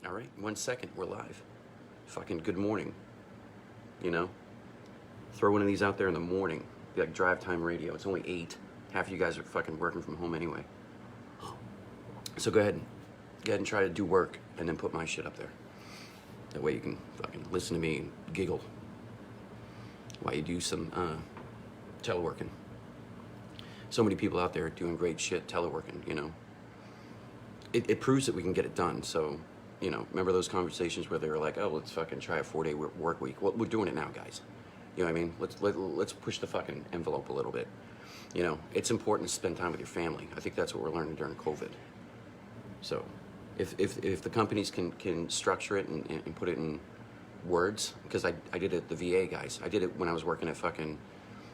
All right, 1 second, we're live. Fucking good morning, you know? Throw one of these out there in the morning. Be like drive time radio. It's only 8. Half of you guys are fucking working from home anyway. So go ahead and try to do work and then put my shit up there. That way you can fucking listen to me and giggle while you do some teleworking. So many people out there doing great shit teleworking, you know? It proves that we can get it done, so, you know, remember those conversations where they were like, oh, let's fucking try a 4-day work week. Well, we're doing it now, guys. You know what I mean? Let's push the fucking envelope a little bit. You know, it's important to spend time with your family. I think that's what we're learning during COVID. So, if the companies can structure it and put it in words, because I did it at the VA, guys. I did it when I was working at fucking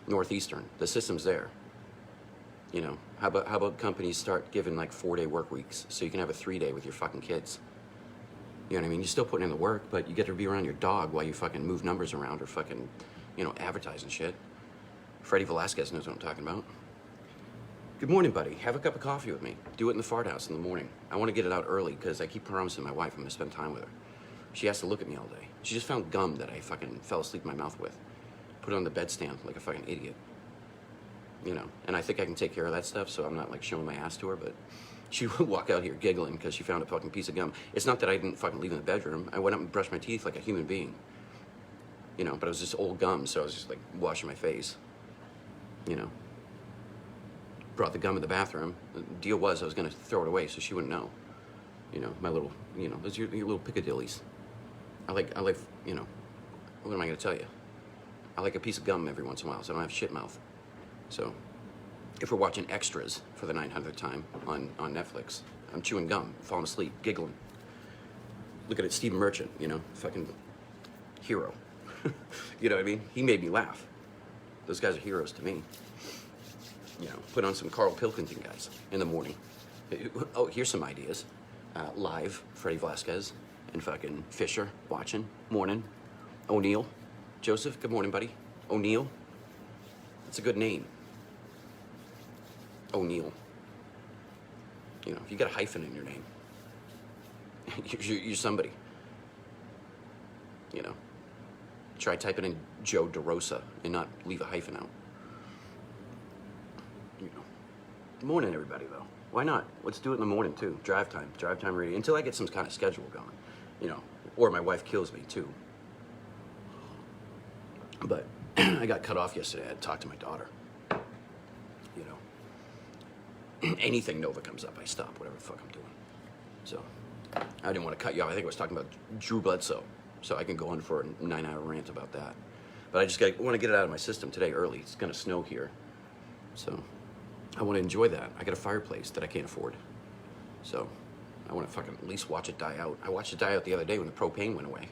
Northeastern. The system's there. You know, how about companies start giving like 4-day work weeks so you can have a 3-day with your fucking kids? You know what I mean? You're still putting in the work, but you get to be around your dog while you fucking move numbers around or fucking, you know, advertising shit. Freddie Velasquez knows what I'm talking about. Good morning, buddy. Have a cup of coffee with me. Do it in the fart house in the morning. I want to get it out early because I keep promising my wife I'm going to spend time with her. She has to look at me all day. She just found gum that I fucking fell asleep in my mouth with. Put it on the bedstand like a fucking idiot. You know, and I think I can take care of that stuff, so I'm not like showing my ass to her, but she would walk out here giggling because she found a fucking piece of gum. It's not that I didn't fucking leave in the bedroom. I went up and brushed my teeth like a human being. You know, but it was just old gum, so I was just like washing my face. You know. Brought the gum in the bathroom. The deal was I was gonna throw it away so she wouldn't know. You know, my little, you know, those are your little picadillies. I like, you know, what am I gonna tell you? I like a piece of gum every once in a while so I don't have shit mouth. So, if we're watching Extras for the 900th time on Netflix, I'm chewing gum, falling asleep, giggling. Looking at Steve Merchant, you know, fucking hero. You know what I mean? He made me laugh. Those guys are heroes to me. You know, put on some Carl Pilkington guys in the morning. Oh, here's some ideas. Live, Freddie Velasquez and fucking Fisher watching. Morning. O'Neill. Joseph, good morning, buddy. O'Neill. It's a good name. O'Neill. You know, if you got a hyphen in your name, you're somebody. You know, try typing in Joe DeRosa and not leave a hyphen out. You know, morning, everybody, though. Why not? Let's do it in the morning too. Drive time radio. Until I get some kind of schedule going, you know, or my wife kills me too. But I got cut off yesterday. I had to talk to my daughter. You know, anything Nova comes up, I stop whatever the fuck I'm doing. So I didn't want to cut you off. I think I was talking about Drew Bledsoe, so I can go on for a 9-hour rant about that. But I just want to get it out of my system today early. It's gonna snow here, so I want to enjoy that. I got a fireplace that I can't afford, so I want to fucking at least watch it die out. I watched it die out the other day when the propane went away.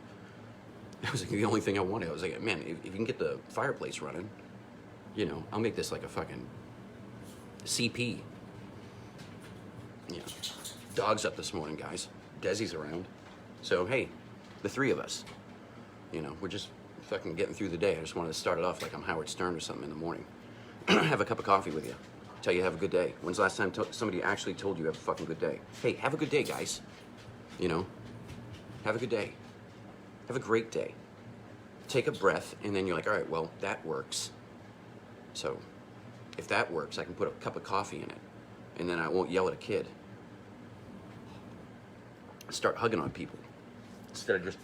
That was like the only thing I wanted. I was like, man, if you can get the fireplace running, you know, I'll make this like a fucking CP. You know, dog's up this morning, guys. Desi's around. So, hey, the three of us, you know, we're just fucking getting through the day. I just wanted to start it off like I'm Howard Stern or something in the morning. Have a cup of coffee with you. Tell you have a good day. When's the last time somebody actually told you have a fucking good day? Hey, have a good day, guys. You know, have a good day. Have a great day. Take a breath, and then you're like, all right, well, that works. So, if that works, I can put a cup of coffee in it, and then I won't yell at a kid. Start hugging on people instead of just,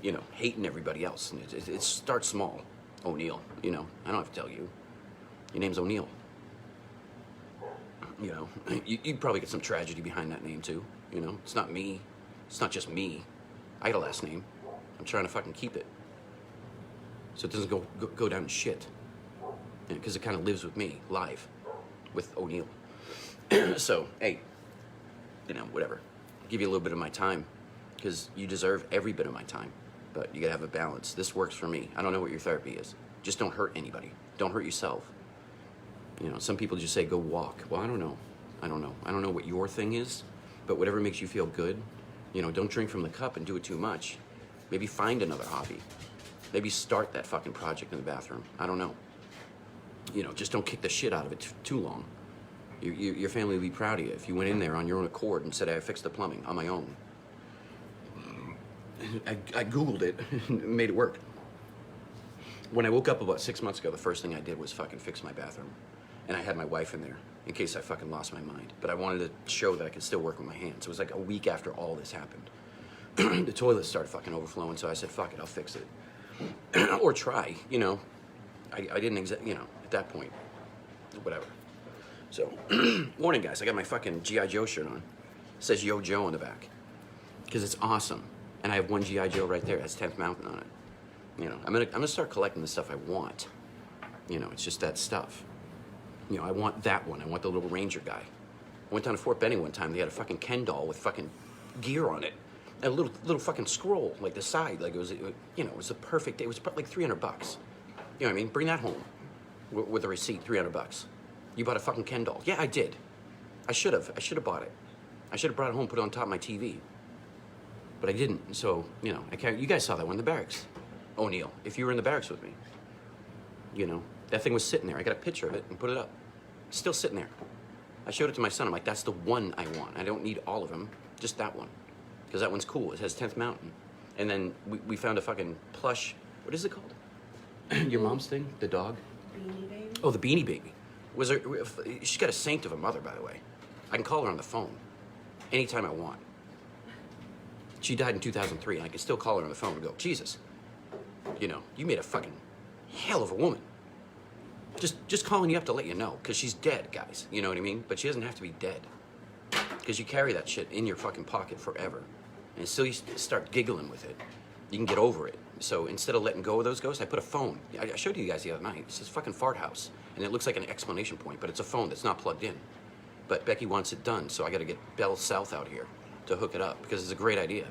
you know, hating everybody else. And it starts small. O'Neill, you know, I don't have to tell you. Your name's O'Neill. You know, you'd probably get some tragedy behind that name too. You know, it's not me. It's not just me. I got a last name. I'm trying to fucking keep it, so it doesn't go down in shit. Because it kind of lives with me, live, with O'Neill. So, hey, you know, whatever. I'll give you a little bit of my time, because you deserve every bit of my time. But you gotta have a balance. This works for me. I don't know what your therapy is. Just don't hurt anybody. Don't hurt yourself. You know, some people just say, go walk. Well, I don't know. I don't know what your thing is, but whatever makes you feel good, you know, don't drink from the cup and do it too much. Maybe find another hobby. Maybe start that fucking project in the bathroom. I don't know. You know, just don't kick the shit out of it too long. Your family would be proud of you if you went in there on your own accord and said, I fixed the plumbing on my own. I Googled it and made it work. When I woke up about 6 months ago, the first thing I did was fucking fix my bathroom. And I had my wife in there in case I fucking lost my mind. But I wanted to show that I could still work with my hands. It was like a week after all this happened. The toilet started fucking overflowing, so I said, fuck it, I'll fix it. Or try, you know. I didn't, you know, at that point, whatever. So, morning guys, I got my fucking G.I. Joe shirt on. It says Yo Joe on the back. Because it's awesome. And I have one G.I. Joe right there, it has 10th Mountain on it. You know, I'm gonna start collecting the stuff I want. You know, it's just that stuff. You know, I want that one. I want the little Ranger guy. I went down to Fort Benning one time. They had a fucking Ken doll with fucking gear on it. And a little fucking scroll, like the side. Like it was, you know, it was the perfect day. It was like $300. You know what I mean? Bring that home with a receipt, $300. You bought a fucking Ken doll. Yeah, I did. I should have bought it. I should have brought it home, put it on top of my TV. But I didn't. So, you know, I can't. You guys saw that one in the barracks. O'Neill, if you were in the barracks with me, you know, that thing was sitting there. I got a picture of it and put it up. Still sitting there. I showed it to my son. I'm like, that's the one I want. I don't need all of them, just that one. Because that one's cool. It has 10th Mountain. And then we found a fucking plush, what is it called? Your mom's thing? The dog? Beanie Baby? Oh, the Beanie Baby. She's got a saint of a mother, by the way. I can call her on the phone anytime I want. She died in 2003, and I can still call her on the phone and go, Jesus, you know, you made a fucking hell of a woman. Just calling you up to let you know, because she's dead, guys. You know what I mean? But she doesn't have to be dead. Because you carry that shit in your fucking pocket forever. And until you start giggling with it, you can get over it. So instead of letting go of those ghosts, I put a phone. I showed you guys the other night. It's this fucking fart house. And it looks like an exclamation point, but it's a phone that's not plugged in. But Becky wants it done, so I got to get Bell South out here to hook it up, because it's a great idea.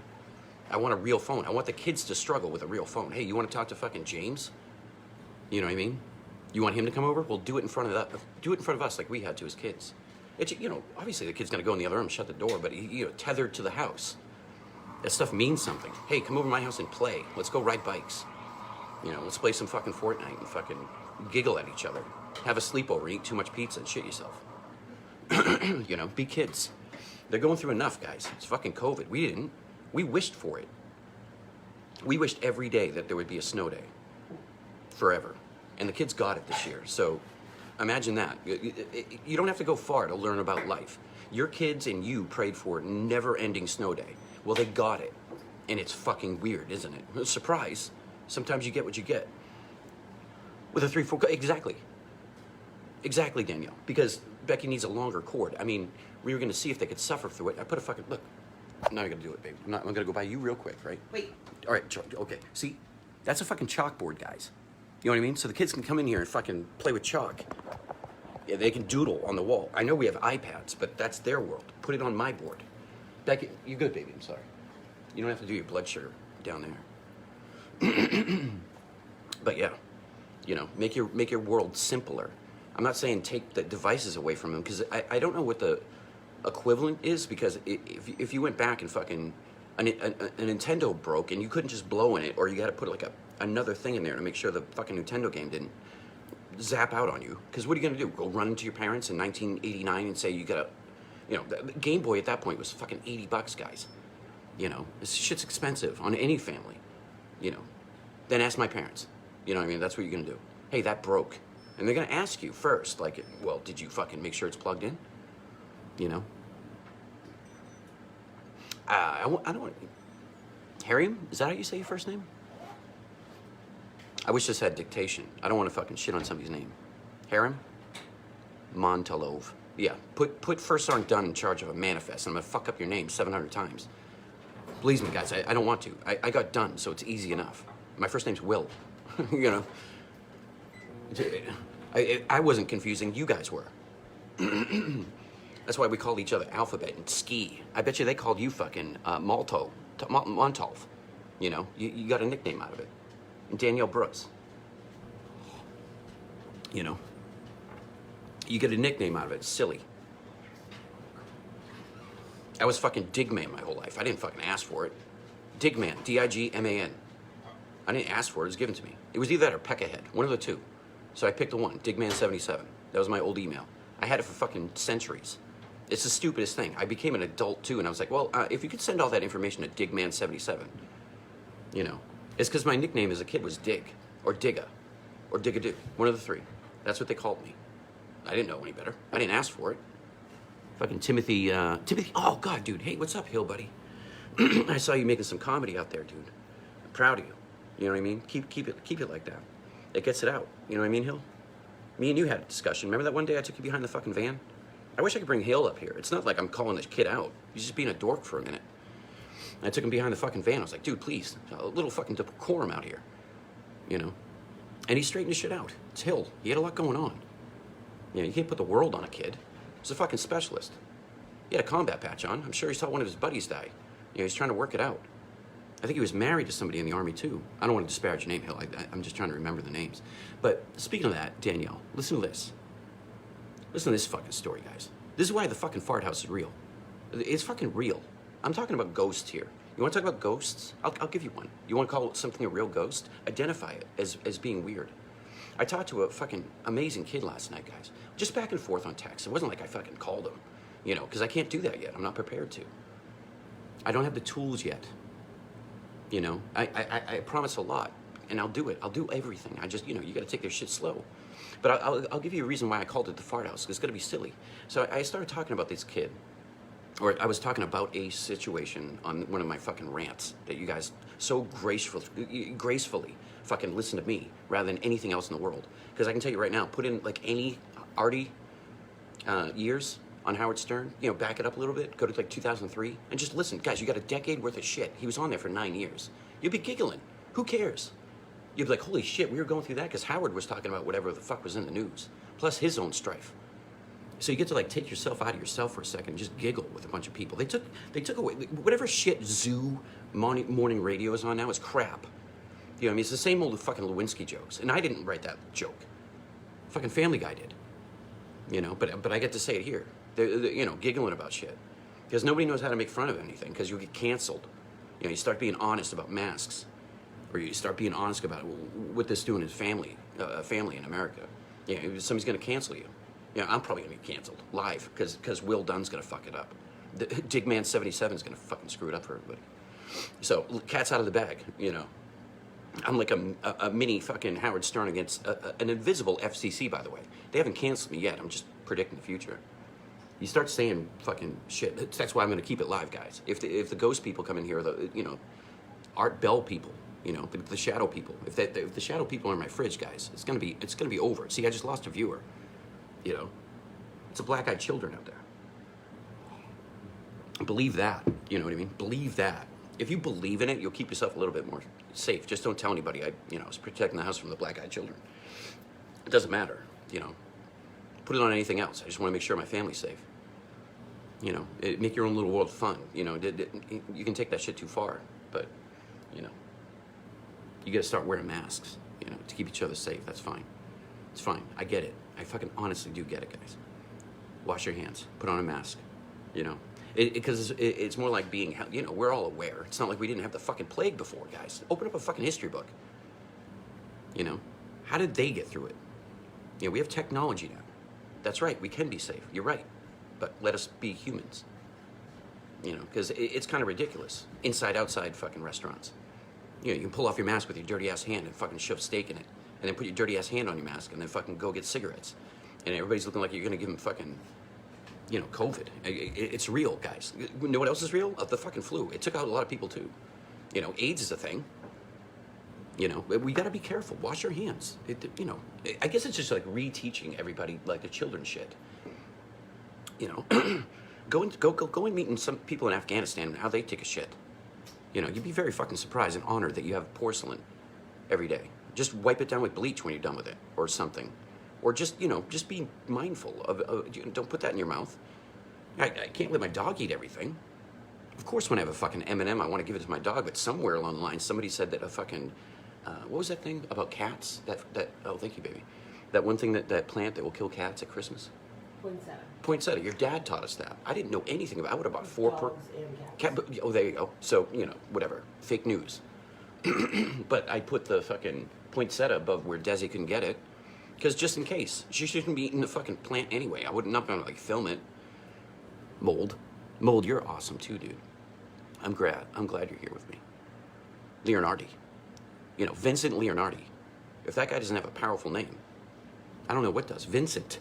I want a real phone. I want the kids to struggle with a real phone. Hey, you want to talk to fucking James? You know what I mean? You want him to come over? Well, do it in front of that. Do it in front of us like we had to as kids. It's, you know, obviously the kid's gonna go in the other room, shut the door, but you know, tethered to the house. That stuff means something. Hey, come over to my house and play. Let's go ride bikes. You know, let's play some fucking Fortnite and fucking giggle at each other. Have a sleepover, eat too much pizza and shit yourself. You know, be kids. They're going through enough, guys. It's fucking COVID. We didn't. We wished for it. We wished every day that there would be a snow day. Forever. And the kids got it this year. So imagine that. You don't have to go far to learn about life. Your kids and you prayed for never-ending snow day. Well, they got it. And it's fucking weird, isn't it? Surprise. Sometimes you get what you get. With a 3-4... Exactly. Exactly, Danielle. Because Becky needs a longer cord. I mean, we were going to see if they could suffer through it. I put a fucking... Look. Now I got to do it, baby. I'm going to go buy you real quick, right? Wait. All right, okay. See? That's a fucking chalkboard, guys. You know what I mean? So the kids can come in here and fucking play with chalk. Yeah, they can doodle on the wall. I know we have iPads, but that's their world. Put it on my board. Becky, you good, baby? I'm sorry. You don't have to do your blood sugar down there. But yeah, you know, make your world simpler. I'm not saying take the devices away from them, because I don't know what the equivalent is, because if you went back and fucking a Nintendo broke and you couldn't just blow in it, or you had to put like another thing in there to make sure the fucking Nintendo game didn't zap out on you. Because what are you gonna do? Go run into your parents in 1989 and say you gotta, you know, the Game Boy at that point was fucking $80, guys. You know, this shit's expensive on any family. You know, then ask my parents. You know what I mean? That's what you're gonna do. Hey, that broke. And they're gonna ask you first, like, well, did you fucking make sure it's plugged in? You know? I don't want... Harriam? Is that how you say your first name? I wish this had dictation. I don't want to fucking shit on somebody's name. Harriam? Montalove. Yeah, put First Sergeant Dunn in charge of a manifest, and I'm gonna fuck up your name 700 times. Believe me, guys, I don't want to. I got done, so it's easy enough. My first name's Will. You know? I wasn't confusing, you guys were. That's why we called each other Alphabet and Ski. I bet you they called you fucking Montalv. You know, you got a nickname out of it. And Danielle Brooks. You know, you get a nickname out of it. Silly. I was fucking Digman my whole life. I didn't fucking ask for it. Digman, D-I-G-M-A-N. I didn't ask for it. It was given to me. It was either that or Peckahead, one of the two. So I picked the one, Digman77. That was my old email. I had it for fucking centuries. It's the stupidest thing. I became an adult too, and I was like, well, if you could send all that information to Digman77, You know, it's because my nickname as a kid was Dig, or Digga, or Diggadoo, one of the three. That's what they called me. I didn't know any better. I didn't ask for it. Fucking Timothy, oh God, dude, hey, what's up, Hill, buddy? I saw you making some comedy out there, dude. I'm proud of you. You know what I mean? Keep it like that. It gets it out. You know what I mean, Hill? Me and you had a discussion. Remember that one day I took you behind the fucking van? I wish I could bring Hill up here. It's not like I'm calling this kid out. He's just being a dork for a minute. And I took him behind the fucking van. I was like, dude, please, a little fucking decorum out here. You know? And he straightened his shit out. It's Hill. He had a lot going on. You know, you can't put the world on a kid. He's a fucking specialist. He had a combat patch on. I'm sure he saw one of his buddies die. You know, he's trying to work it out. I think he was married to somebody in the Army, too. I don't want to disparage your name, Hill. I'm just trying to remember the names. But speaking of that, Danielle, listen to this. Listen to this fucking story, guys. This is why the fucking fart house is real. It's fucking real. I'm talking about ghosts here. You want to talk about ghosts? I'll give you one. You want to call something a real ghost? Identify it as being weird. I talked to a fucking amazing kid last night, guys. Just back and forth on text. It wasn't like I fucking called him, you know, because I can't do that yet. I'm not prepared to. I don't have the tools yet. You know, I promise a lot, and I'll do it. I'll do everything. I just, you know, you got to take their shit slow. But I'll give you a reason why I called it the fart house. It's going to be silly. So I started talking about this kid, or I was talking about a situation on one of my fucking rants that you guys so gracefully fucking listen to me rather than anything else in the world. Because I can tell you right now, put in like any Artie years on Howard Stern, you know, back it up a little bit, go to like 2003, and just listen. Guys, you got a decade worth of shit. He was on there for 9 years. You'd be giggling. Who cares? You'd be like, holy shit, we were going through that because Howard was talking about whatever the fuck was in the news, plus his own strife. So you get to like take yourself out of yourself for a second and just giggle with a bunch of people. They took away, whatever shit zoo morning radio is on now is crap. You know what I mean? It's the same old fucking Lewinsky jokes. And I didn't write that joke. Fucking Family Guy did. You know, but I get to say it here. They're, you know, giggling about shit. Because nobody knows how to make fun of anything, because you get canceled. You know, you start being honest about masks. Or you start being honest about what this doing is family in America. You know, somebody's going to cancel you. You know, I'm probably going to get canceled live, because Will Dunn's going to fuck it up. Digman77 is going to fucking screw it up for everybody. So, cat's out of the bag, you know. I'm like a mini fucking Howard Stern against an invisible FCC, by the way. They haven't canceled me yet. I'm just predicting the future. You start saying fucking shit. That's why I'm going to keep it live, guys. If the ghost people come in here, the, you know, Art Bell people, you know, the shadow people. If the shadow people are in my fridge, guys, it's gonna be over. See, I just lost a viewer. You know, it's a black-eyed children out there. Believe that. You know what I mean? Believe that. If you believe in it, you'll keep yourself a little bit more safe. Just don't tell anybody I was protecting the house from the black-eyed children. It doesn't matter, you know. Put it on anything else. I just want to make sure my family's safe. You know, make your own little world fun. You know, you can take that shit too far, but, you know, you got to start wearing masks, you know, to keep each other safe. That's fine. It's fine. I get it. I fucking honestly do get it, guys. Wash your hands. Put on a mask, you know. Because it's more like being, you know, we're all aware. It's not like we didn't have the fucking plague before, guys. Open up a fucking history book. You know, how did they get through it? You know, we have technology now. That's right, we can be safe. You're right. But let us be humans. You know, because it's kind of ridiculous. Inside, outside fucking restaurants. You know, you can pull off your mask with your dirty ass hand and fucking shove steak in it. And then put your dirty ass hand on your mask and then fucking go get cigarettes. And everybody's looking like you're gonna give them fucking, you know, COVID. It's real, guys. You know what else is real? The fucking flu. It took out a lot of people too. You know, AIDS is a thing. You know, we gotta be careful. Wash your hands. You know, I guess it's just like reteaching everybody like the children shit. You know, go and meet some people in Afghanistan and how they take a shit. You know, you'd be very fucking surprised and honored that you have porcelain every day. Just wipe it down with bleach when you're done with it, or something. Or just, you know, just be mindful of don't put that in your mouth. I can't let my dog eat everything. Of course, when I have a fucking M&M, I want to give it to my dog, but somewhere along the line, somebody said that a fucking, what was that thing about cats? Oh, thank you, baby. That one thing, that plant that will kill cats at Christmas? Poinsettia. Poinsettia. Your dad taught us that. I didn't know anything about it. I would have bought 4 per... Dogs and cats. Oh, there you go. So, you know, whatever. Fake news. But I put the fucking poinsettia above where Desi couldn't get it. Because just in case. She shouldn't be eating the fucking plant anyway. I'm not going to, like, film it. Mold, you're awesome too, dude. I'm glad you're here with me. Leonardi. You know, Vincent Leonardi. If that guy doesn't have a powerful name, I don't know what does. Vincent.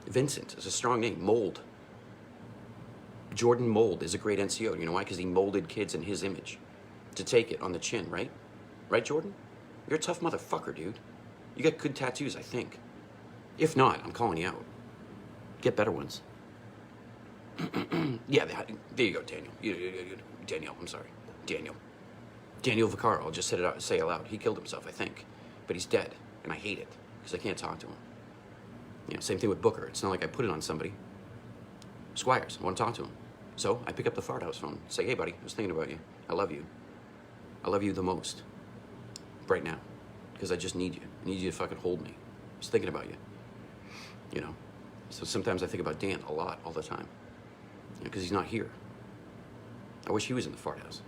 Vincent is a strong name. Mold. Jordan Mold is a great NCO. You know why? Because he molded kids in his image to take it on the chin, right? Right, Jordan? You're a tough motherfucker, dude. You got good tattoos, I think. If not, I'm calling you out. Get better ones. Yeah, there you go, Daniel. Daniel, I'm sorry. Daniel. Daniel Vaccaro, I'll just say it aloud. He killed himself, I think. But he's dead, and I hate it, because I can't talk to him. You know, same thing with Booker. It's not like I put it on somebody. Squires, I want to talk to him. So I pick up the fart house phone, say, hey, buddy, I was thinking about you. I love you. I love you the most. Right now. Because I just need you. I need you to fucking hold me. I was thinking about you. You know? So sometimes I think about Dan a lot, all the time. You know, because he's not here. I wish he was in the fart house.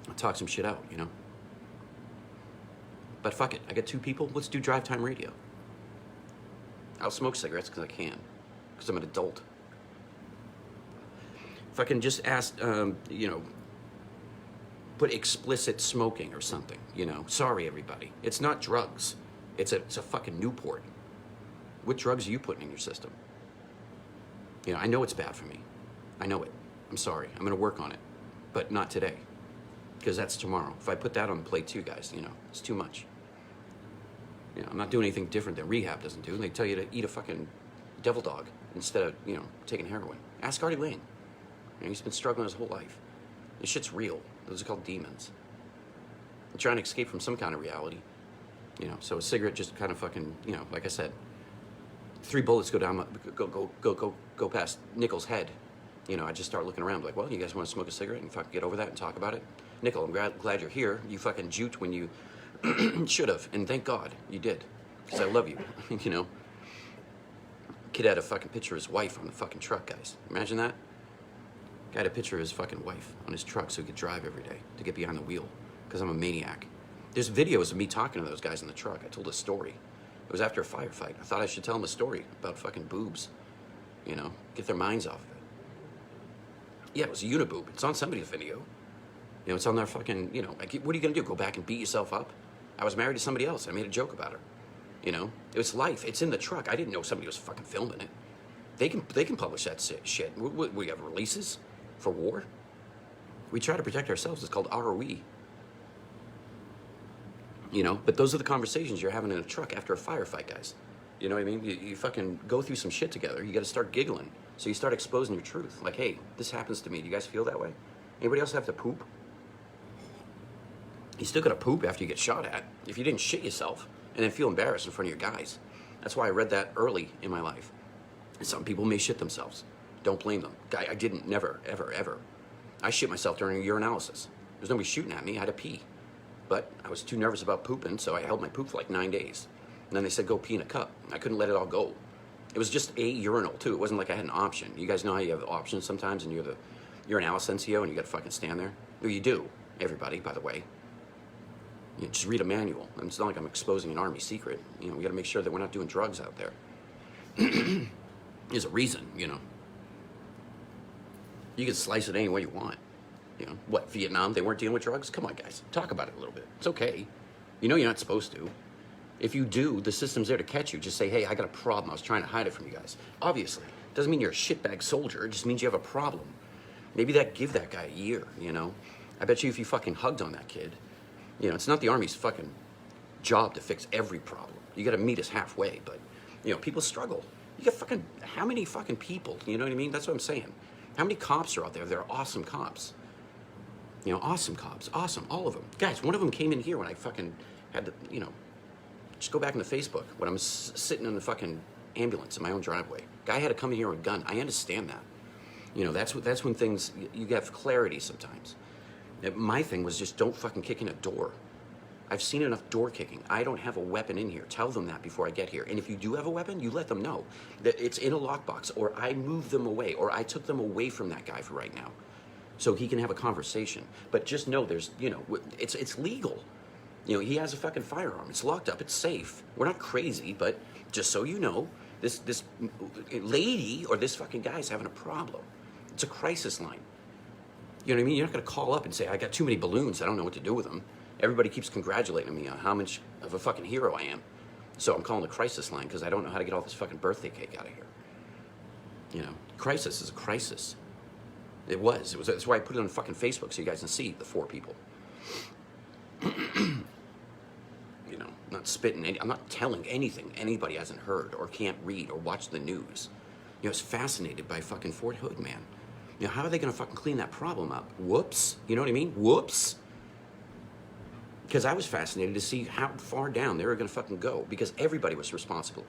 I'll talk some shit out, you know? But fuck it. I got 2 people. Let's do drive time radio. I'll smoke cigarettes because I can. Because I'm an adult. If I can just ask, you know, put explicit smoking or something, you know. Sorry, everybody. It's not drugs. It's a fucking Newport. What drugs are you putting in your system? You know, I know it's bad for me. I know it. I'm sorry. I'm going to work on it. But not today. Because that's tomorrow. If I put that on the plate too, guys, you know, it's too much. You know, I'm not doing anything different than rehab doesn't do. They tell you to eat a fucking devil dog instead of, you know, taking heroin. Ask Artie Lang. You know, he's been struggling his whole life. This shit's real. Those are called demons. I'm trying to escape from some kind of reality. You know, so a cigarette just kind of fucking, you know, like I said, 3 bullets go down, go past Nickel's head. You know, I just start looking around like, well, you guys want to smoke a cigarette and fucking get over that and talk about it? Nickel, I'm glad you're here. You fucking juked when you should have, and thank God you did, because I love you, you know. Kid had a fucking picture of his wife on the fucking truck, guys. Imagine that. Guy had a picture of his fucking wife on his truck so he could drive every day to get behind the wheel, because I'm a maniac. There's videos of me talking to those guys in the truck. I told a story. It was after a firefight. I thought I should tell them a story about fucking boobs, you know, get their minds off of it. Yeah, it was a uniboob. It's on somebody's video. You know, it's on their fucking, you know, like, what are you going to do? Go back and beat yourself up? I was married to somebody else. I made a joke about her. You know, it was life. It's in the truck. I didn't know somebody was fucking filming it. They can publish that shit. We have releases for war. We try to protect ourselves. It's called ROE. You know, but those are the conversations you're having in a truck after a firefight, guys. You know what I mean? You fucking go through some shit together. You got to start giggling. So you start exposing your truth. Like, hey, this happens to me. Do you guys feel that way? Anybody else have to poop? You still got to poop after you get shot at. If you didn't shit yourself and then feel embarrassed in front of your guys. That's why I read that early in my life. And some people may shit themselves. Don't blame them. I didn't. Never, ever, ever. I shit myself during a urinalysis. There's nobody shooting at me. I had to pee. But I was too nervous about pooping, so I held my poop for like 9 days. And then they said, go pee in a cup. I couldn't let it all go. It was just a urinal, too. It wasn't like I had an option. You guys know how you have options sometimes, and you're an Alice NCO, and you got to fucking stand there? Well, you do, everybody, by the way. You just read a manual. And it's not like I'm exposing an Army secret. You know, we got to make sure that we're not doing drugs out there. There's a reason, you know. You can slice it any way you want. You know, what, Vietnam, they weren't dealing with drugs? Come on, guys, talk about it a little bit. It's okay. You know you're not supposed to. If you do, the system's there to catch you. Just say, hey, I got a problem. I was trying to hide it from you guys. Obviously. Doesn't mean you're a shitbag soldier. It just means you have a problem. Maybe give that guy a year, you know? I bet you if you fucking hugged on that kid, you know, it's not the Army's fucking job to fix every problem. You got to meet us halfway, but, you know, people struggle. You got fucking, how many fucking people, you know what I mean? That's what I'm saying. How many cops are out there? They're awesome cops. You know, awesome cops. Awesome. All of them. Guys, one of them came in here when I fucking had to, you know, just go back into Facebook when I'm sitting in the fucking ambulance in my own driveway. Guy had to come in here with a gun. I understand that. You know, that's when things, you have clarity sometimes. My thing was just don't fucking kick in a door. I've seen enough door kicking. I don't have a weapon in here. Tell them that before I get here. And if you do have a weapon, you let them know that it's in a lockbox, or I moved them away, or I took them away from that guy for right now, so he can have a conversation. But just know there's, you know, it's legal. You know, he has a fucking firearm. It's locked up. It's safe. We're not crazy, but just so you know, this lady or this fucking guy's having a problem. It's a crisis line. You know what I mean? You're not going to call up and say, I got too many balloons, I don't know what to do with them. Everybody keeps congratulating me on how much of a fucking hero I am. So I'm calling the crisis line because I don't know how to get all this fucking birthday cake out of here. You know, crisis is a crisis. It was. That's why I put it on fucking Facebook so you guys can see the 4 people. You know, I'm not spitting I'm not telling anything anybody hasn't heard or can't read or watch the news. You know, I was fascinated by fucking Fort Hood, man. You know, how are they gonna fucking clean that problem up? Whoops. You know what I mean? Whoops. Because I was fascinated to see how far down they were gonna fucking go, because everybody was responsible.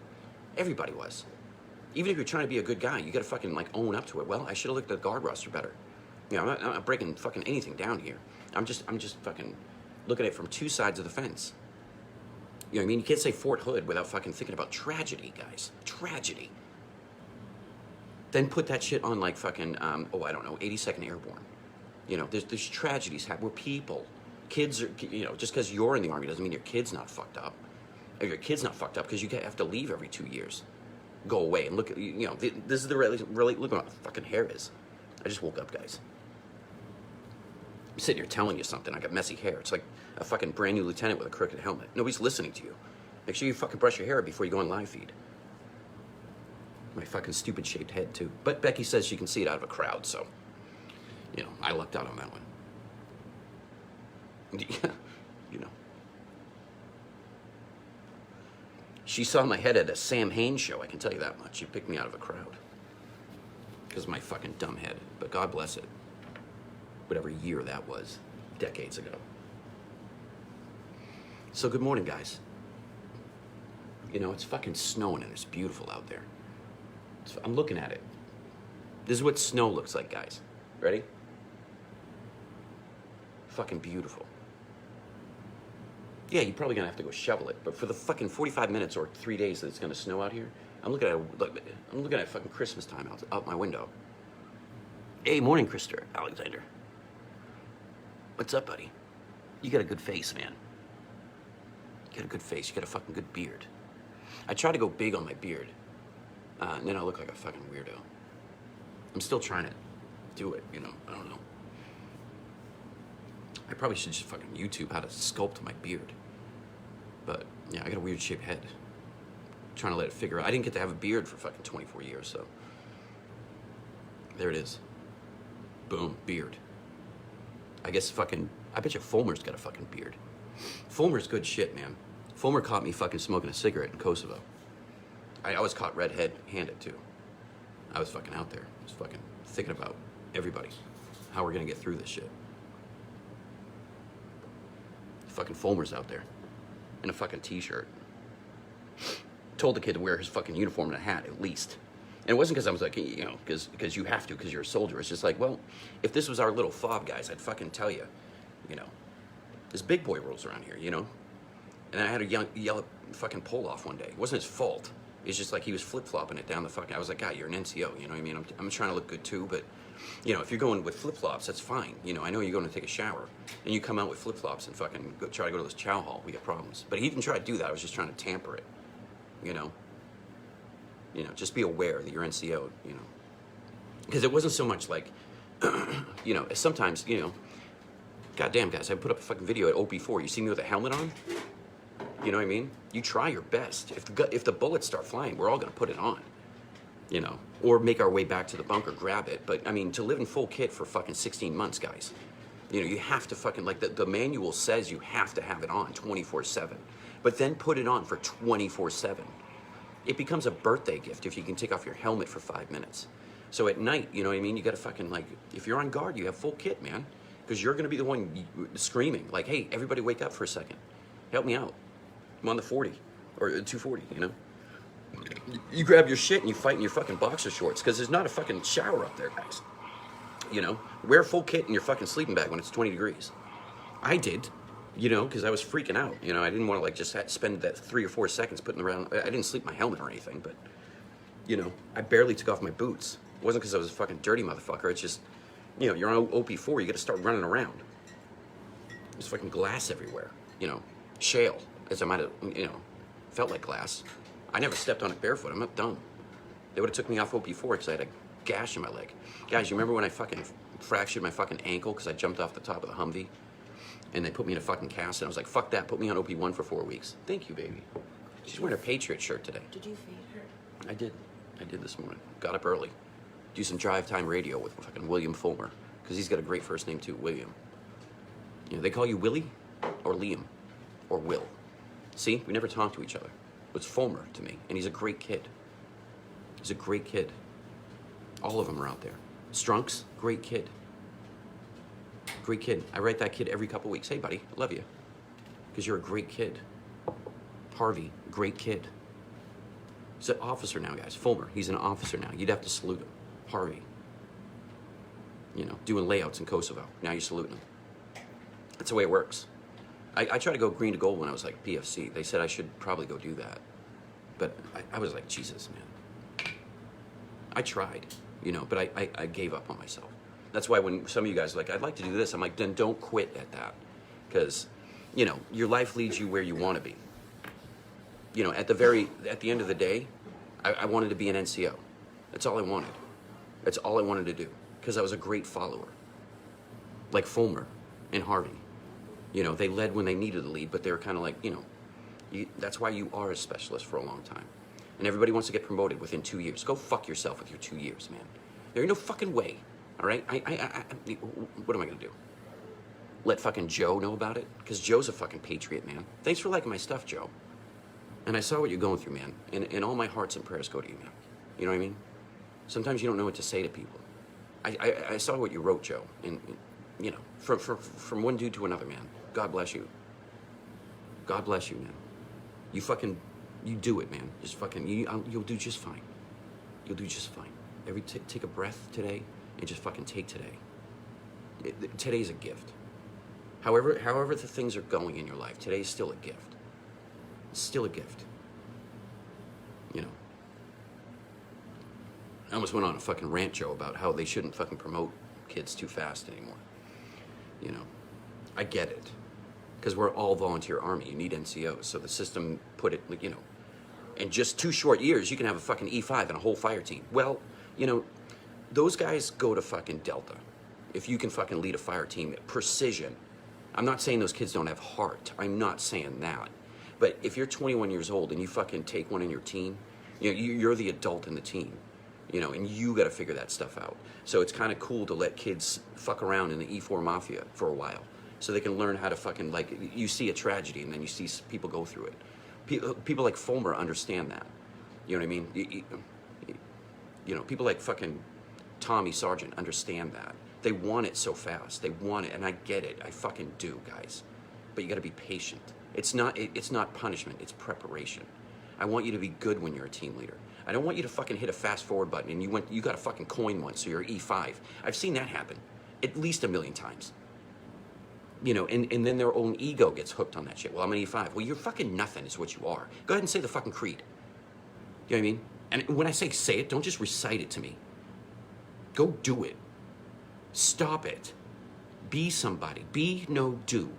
Everybody was. Even if you're trying to be a good guy, you gotta fucking like own up to it. Well, I should have looked at the guard roster better. You know, I'm not breaking fucking anything down here. I'm just fucking looking at it from 2 sides of the fence. You know what I mean? You can't say Fort Hood without fucking thinking about tragedy, guys. Tragedy. Then put that shit on like fucking, I don't know, 82nd Airborne. You know, there's tragedies happen where people, kids are, you know, just because you're in the Army doesn't mean your kid's not fucked up. Or your kid's not fucked up because you have to leave every 2 years. Go away and look at, you know, this is the really, look at what my fucking hair is. I just woke up, guys. I'm sitting here telling you something. I got messy hair. It's like a fucking brand new lieutenant with a crooked helmet. Nobody's listening to you. Make sure you fucking brush your hair before you go on live feed. My fucking stupid shaped head too. But Becky says she can see it out of a crowd, so, you know, I lucked out on that one. You know. She saw my head at a Sam Haines show, I can tell you that much. She picked me out of a crowd. Because of my fucking dumb head. But God bless it. Whatever year that was. Decades ago. So good morning, guys. You know, it's fucking snowing and it's beautiful out there. I'm looking at it. This is what snow looks like, guys. Ready? Fucking beautiful. Yeah, you're probably gonna have to go shovel it, but for the fucking 45 minutes or 3 days that it's gonna snow out here, I'm looking at fucking Christmas time out my window. Hey, morning, Krister, Alexander. What's up, buddy? You got a good face, man. You got a good face. You got a fucking good beard. I try to go big on my beard, and then I look like a fucking weirdo. I'm still trying to do it, you know. I don't know. I probably should just fucking YouTube how to sculpt my beard. But, yeah, I got a weird shaped head. I'm trying to let it figure out. I didn't get to have a beard for fucking 24 years, so. There it is. Boom, beard. I guess fucking, I bet you Fulmer's got a fucking beard. Fulmer's good shit, man. Fulmer caught me fucking smoking a cigarette in Kosovo. I was caught red-handed, too. I was fucking out there. I was fucking thinking about everybody. How we're gonna get through this shit. Fucking Fulmer's out there. In a fucking t-shirt. Told the kid to wear his fucking uniform and a hat, at least. And it wasn't because I was like, you know, because you have to, because you're a soldier. It's just like, well, if this was our little fob, guys, I'd fucking tell you, you know. There's big boy rules around here, you know. And I had to yell at fucking pull-off one day. It wasn't his fault. It's just like he was flip-flopping it down the fucking... I was like, God, you're an NCO, you know what I mean? I'm trying to look good too, but, you know, if you're going with flip-flops, that's fine. You know, I know you're going to take a shower, and you come out with flip-flops and fucking try to go to this chow hall, we got problems. But he didn't try to do that. I was just trying to tamper it, you know? You know, just be aware that you're NCO, you know? Because it wasn't so much like, you know, sometimes, you know, goddamn, guys, I put up a fucking video at OP4. You see me with a helmet on? You know what I mean? You try your best. If the bullets start flying, we're all going to put it on, you know, or make our way back to the bunker, grab it. But, I mean, to live in full kit for fucking 16 months, guys, you know, you have to fucking, like, the manual says you have to have it on 24/7. But then put it on for 24/7. It becomes a birthday gift if you can take off your helmet for 5 minutes. So at night, you know what I mean? You got to fucking, like, if you're on guard, you have full kit, man. Because you're going to be the one screaming, like, hey, everybody wake up for a second. Help me out. I'm on the 40 or 240, you know? You grab your shit and you fight in your fucking boxer shorts because there's not a fucking shower up there, guys. You know? Wear full kit in your fucking sleeping bag when it's 20 degrees. I did, you know, because I was freaking out. You know, I didn't want to, like, just spend that 3 or 4 seconds putting around. I didn't sleep my helmet or anything, but, you know, I barely took off my boots. It wasn't because I was a fucking dirty motherfucker. It's just, you know, you're on OP4, you got to start running around. There's fucking glass everywhere, you know, shale. As I might have, you know, felt like glass. I never stepped on it barefoot. I'm not dumb. They would have took me off OP4 because I had a gash in my leg. Guys, you remember when I fucking fractured my fucking ankle because I jumped off the top of the Humvee. And they put me in a fucking cast, and I was like, fuck that, put me on OP1 for 4 weeks. Thank you, baby. She's wearing a Patriot shirt today. Did you feed her? I did this morning. Got up early. Do some drive time radio with fucking William Fulmer, because he's got a great first name too, William. You know, they call you Willie, or Liam, or Will. See, we never talked to each other. It's Fulmer to me, and he's a great kid. He's a great kid. All of them are out there. Strunks, great kid. Great kid. I write that kid every couple weeks. Hey, buddy, I love you. Because you're a great kid. Harvey, great kid. He's an officer now, guys. Fulmer, he's an officer now. You'd have to salute him. Harvey. You know, doing layouts in Kosovo. Now you're saluting him. That's the way it works. I tried to go green to gold when I was like PFC. They said I should probably go do that. But I was like, Jesus, man. I tried, you know, but I gave up on myself. That's why when some of you guys are like, I'd like to do this, I'm like, then don't quit at that. Because, you know, your life leads you where you want to be. You know, at the end of the day, I wanted to be an NCO. That's all I wanted. That's all I wanted to do. Because I was a great follower. Like Fulmer and Harvey. You know, they led when they needed to lead, but they were kind of like, you know, that's why you are a specialist for a long time. And everybody wants to get promoted within 2 years. Go fuck yourself with your 2 years, man. There ain't no fucking way. All right? What am I going to do? Let fucking Joe know about it? Because Joe's a fucking patriot, man. Thanks for liking my stuff, Joe. And I saw what you're going through, man. And all my hearts and prayers go to you, man. You know what I mean? Sometimes you don't know what to say to people. I saw what you wrote, Joe. And you know, from one dude to another, man. God bless you. God bless you, man. You do it, man. Just fucking, you'll do just fine. You'll do just fine. Take a breath today. And just fucking take today. Today's a gift. However the things are going in your life, today's still a gift. It's still a gift. You know. I almost went on a fucking rant, Joe, about how they shouldn't fucking promote kids too fast anymore. You know. I get it. Because we're all volunteer army. You need NCOs. So the system put it, like, you know, in just 2 short years, you can have a fucking E5 and a whole fire team. Well, you know, those guys go to fucking Delta. If you can fucking lead a fire team, precision. I'm not saying those kids don't have heart. I'm not saying that. But if you're 21 years old and you fucking take one in your team, you know, you're the adult in the team, you know, and you got to figure that stuff out. So it's kind of cool to let kids fuck around in the E4 mafia for a while, so they can learn how to fucking, like, you see a tragedy and then you see people go through it. People like Fulmer understand that. You know what I mean? You know, people like fucking Tommy Sargent understand that. They want it so fast. They want it, and I get it. I fucking do, guys. But you got to be patient. It's not punishment. It's preparation. I want you to be good when you're a team leader. I don't want you to fucking hit a fast forward button and you got a fucking coin once, so you're E5. I've seen that happen at least 1 million times. You know, and then their own ego gets hooked on that shit. Well, I'm an E5. Well, you're fucking nothing is what you are. Go ahead and say the fucking creed. You know what I mean? And when I say it, don't just recite it to me. Go do it. Stop it. Be somebody. Be, no, do.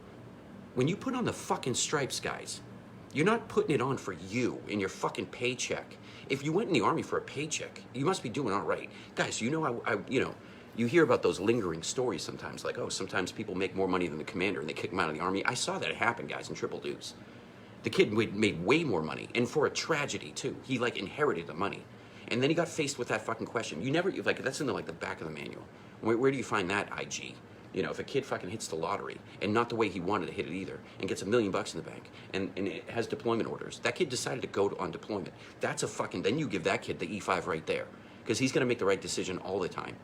When you put on the fucking stripes, guys, you're not putting it on for you in your fucking paycheck. If you went in the Army for a paycheck, you must be doing all right. Guys, you know, you know, you hear about those lingering stories sometimes, like, oh, sometimes people make more money than the commander and they kick them out of the Army. I saw that happen, guys, in triple dues. The kid made way more money, and for a tragedy, too. He, like, inherited the money. And then he got faced with that fucking question. You never, like, that's in the, like, the back of the manual. Where do you find that, IG? You know, if a kid fucking hits the lottery, and not the way he wanted to hit it either, and gets $1 million in the bank, and it has deployment orders, that kid decided to go on deployment. That's a fucking, then you give that kid the E5 right there. Because he's going to make the right decision all the time.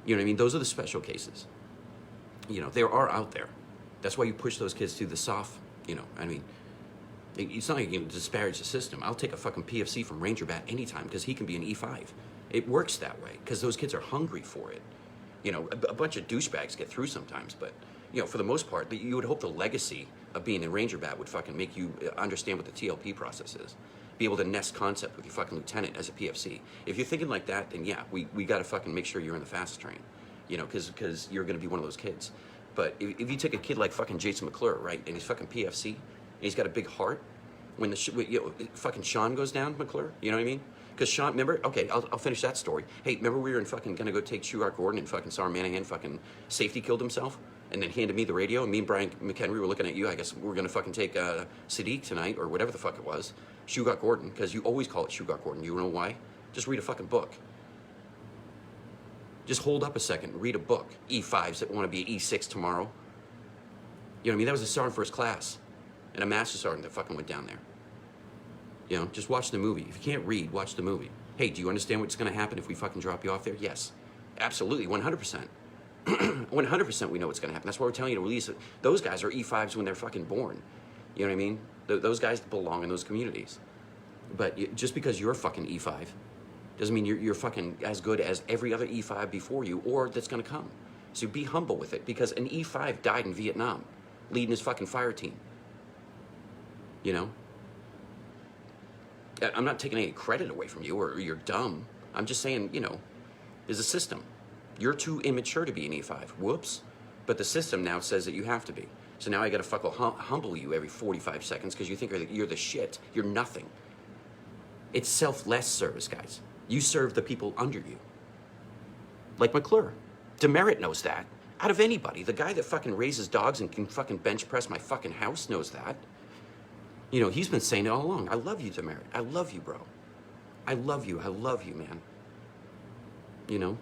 You know what I mean? Those are the special cases. You know, there are out there. That's why you push those kids through the soft, you know, I mean, it's not like you can disparage the system. I'll take a fucking PFC from Ranger Bat anytime because he can be an E5. It works that way because those kids are hungry for it. You know, a bunch of douchebags get through sometimes, but, you know, for the most part, you would hope the legacy of being a Ranger Bat would fucking make you understand what the TLP process is. Be able to nest concept with your fucking lieutenant as a PFC. If you're thinking like that, then yeah, we got to fucking make sure you're in the fast train, you know, because you're going to be one of those kids. But if you take a kid like fucking Jason McClure, right, and he's fucking PFC, and he's got a big heart, when the fucking Sean goes down, McClure, you know what I mean? Because Sean, remember? Okay, I'll finish that story. Hey, remember we were in fucking gonna go take Sugarheart Gordon and fucking Sarah Manahan fucking safety killed himself? And then handed me the radio, and me and Brian McHenry were looking at you. I guess we were gonna fucking take Sadiq tonight, or whatever the fuck it was. Sugarheart Gordon, because you always call it Sugarheart Gordon. You know why? Just read a fucking book. Just hold up a second, read a book. E5s that want to be E6 tomorrow. You know what I mean? That was a sergeant first class, and a master sergeant that fucking went down there. You know, just watch the movie. If you can't read, watch the movie. Hey, do you understand what's going to happen if we fucking drop you off there? Yes, absolutely, 100%. 100% we know what's going to happen. That's why we're telling you to release it. Those guys are E5s when they're fucking born. You know what I mean? Those guys belong in those communities. But just because you're a fucking E5 doesn't mean you're fucking as good as every other E5 before you or that's going to come. So be humble with it, because an E5 died in Vietnam leading his fucking fire team. You know? I'm not taking any credit away from you, or you're dumb. I'm just saying, you know, there's a system. You're too immature to be an E5. Whoops. But the system now says that you have to be. So now I got to fucking humble you every 45 seconds because you think you're the shit. You're nothing. It's selfless service, guys. You serve the people under you. Like McClure. Demerit knows that. Out of anybody. The guy that fucking raises dogs and can fucking bench press my fucking house knows that. You know, he's been saying it all along. I love you, Demerit. I love you, bro. I love you. I love you, man. You know?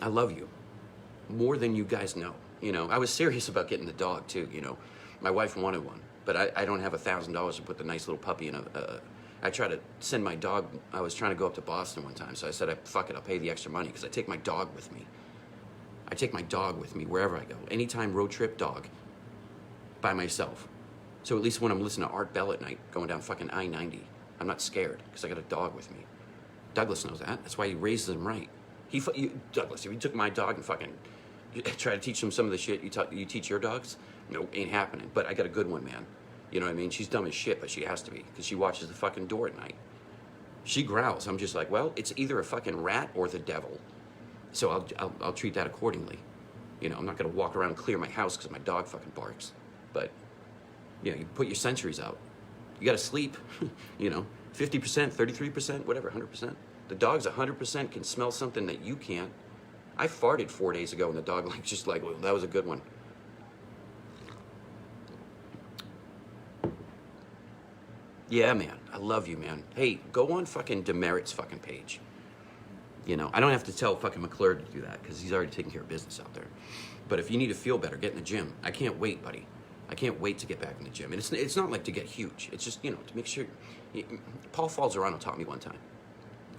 I love you. More than you guys know. You know, I was serious about getting the dog, too, you know. My wife wanted one. But I don't have $1,000 to put the nice little puppy in I tried to send my dog. I was trying to go up to Boston one time, so I said, fuck it, I'll pay the extra money, because I take my dog with me. I take my dog with me wherever I go. Anytime, road trip, dog. By myself. So at least when I'm listening to Art Bell at night, going down fucking I-90, I'm not scared, because I got a dog with me. Douglas knows that. That's why he raises them right. Douglas, if you took my dog and fucking try to teach him some of the shit you teach your dogs, no, ain't happening. But I got a good one, man. You know what I mean? She's dumb as shit, but she has to be, because she watches the fucking door at night. She growls. I'm just like, well, it's either a fucking rat or the devil. So I'll treat that accordingly. You know, I'm not going to walk around and clear my house because my dog fucking barks. But, you know, you put your sentries out. You got to sleep, you know, 50%, 33%, whatever, 100%. The dog's 100% can smell something that you can't. I farted 4 days ago, and the dog just like, well, that was a good one. Yeah, man. I love you, man. Hey, go on fucking Demerit's fucking page. You know, I don't have to tell fucking McClure to do that, because he's already taking care of business out there. But if you need to feel better, get in the gym. I can't wait, buddy. I can't wait to get back in the gym. And it's not like to get huge. It's just, you know, to make sure. Paul Falzerano taught me one time.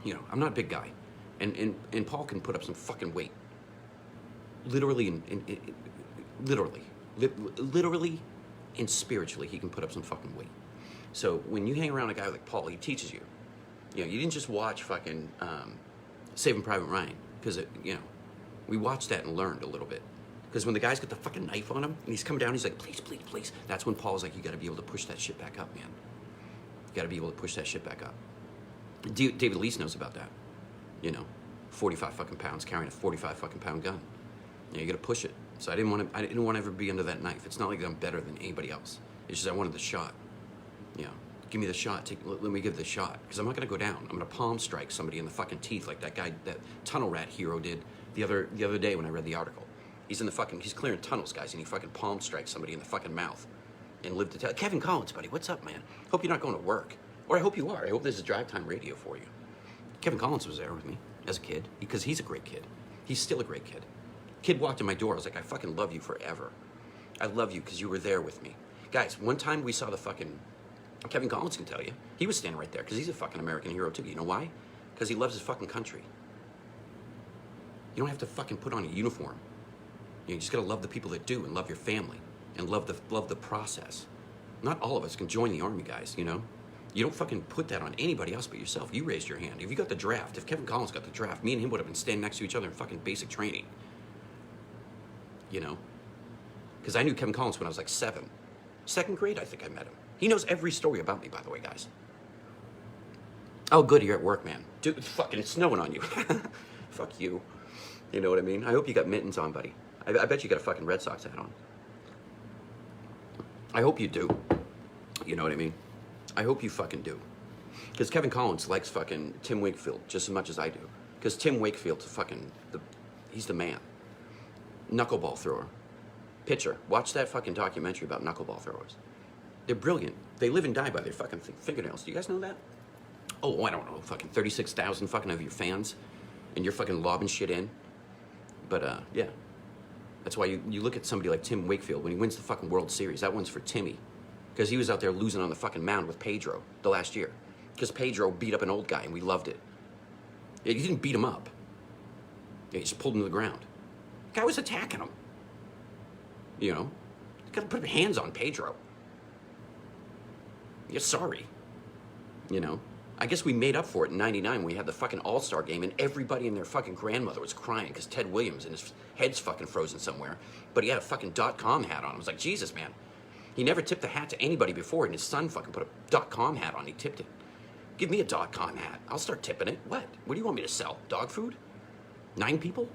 You know, I'm not a big guy. And Paul can put up some fucking weight. Literally and spiritually, he can put up some fucking weight. So when you hang around a guy like Paul, he teaches you. You know, you didn't just watch fucking Saving Private Ryan, because, you know, we watched that and learned a little bit. Because when the guy's got the fucking knife on him, and he's coming down, he's like, please, please, please. That's when Paul's like, you got to be able to push that shit back up, man. You got to be able to push that shit back up. David Lease knows about that. You know, 45 fucking pounds carrying a 45 fucking pound gun. You know, you got to push it. So I didn't want to ever be under that knife. It's not like I'm better than anybody else. It's just I wanted the shot. You know, give me the shot. Let me give the shot. Because I'm not going to go down. I'm going to palm strike somebody in the fucking teeth like that guy, that tunnel rat hero did the other day when I read the article. He's clearing tunnels, guys, and he fucking palm strikes somebody in the fucking mouth and lived to tell. Kevin Collins, buddy, what's up, man? Hope you're not going to work. Or I hope you are. I hope this is drive time radio for you. Kevin Collins was there with me as a kid, because he's a great kid. He's still a great kid. Kid walked in my door. I was like, I fucking love you forever. I love you because you were there with me. Guys, one time we saw the fucking... Kevin Collins can tell you. He was standing right there because he's a fucking American hero too. You know why? Because he loves his fucking country. You don't have to fucking put on a uniform. You just gotta love the people that do, and love your family, and love the process. Not all of us can join the army, guys, you know? You don't fucking put that on anybody else but yourself. You raised your hand. If you got the draft, if Kevin Collins got the draft, me and him would have been standing next to each other in fucking basic training. You know? Because I knew Kevin Collins when I was like 7. 2nd grade, I think I met him. He knows every story about me, by the way, guys. Oh, good, you're at work, man. Dude, fucking, it's snowing on you. Fuck you. You know what I mean? I hope you got mittens on, buddy. I bet you got a fucking Red Sox hat on. I hope you do. You know what I mean? I hope you fucking do. Because Kevin Collins likes fucking Tim Wakefield just as much as I do. Because Tim Wakefield's he's the man. Knuckleball thrower. Pitcher. Watch that fucking documentary about knuckleball throwers. They're brilliant. They live and die by their fucking fingernails. Do you guys know that? Oh, I don't know. Fucking 36,000 fucking of your fans. And you're fucking lobbing shit in. But, yeah. That's why you look at somebody like Tim Wakefield when he wins the fucking World Series. That one's for Timmy. Because he was out there losing on the fucking mound with Pedro the last year. Because Pedro beat up an old guy and we loved it. He didn't beat him up. He just pulled him to the ground. The guy was attacking him. You know? You gotta put hands on Pedro. You're sorry. You know? I guess we made up for it in '99 when we had the fucking All-Star game and everybody and their fucking grandmother was crying because Ted Williams and his head's fucking frozen somewhere. But he had a fucking .com hat on. I was like, Jesus, man. He never tipped the hat to anybody before and his son fucking put a .com hat on. He tipped it. Give me a .com hat. I'll start tipping it. What? What do you want me to sell? Dog food? 9 people?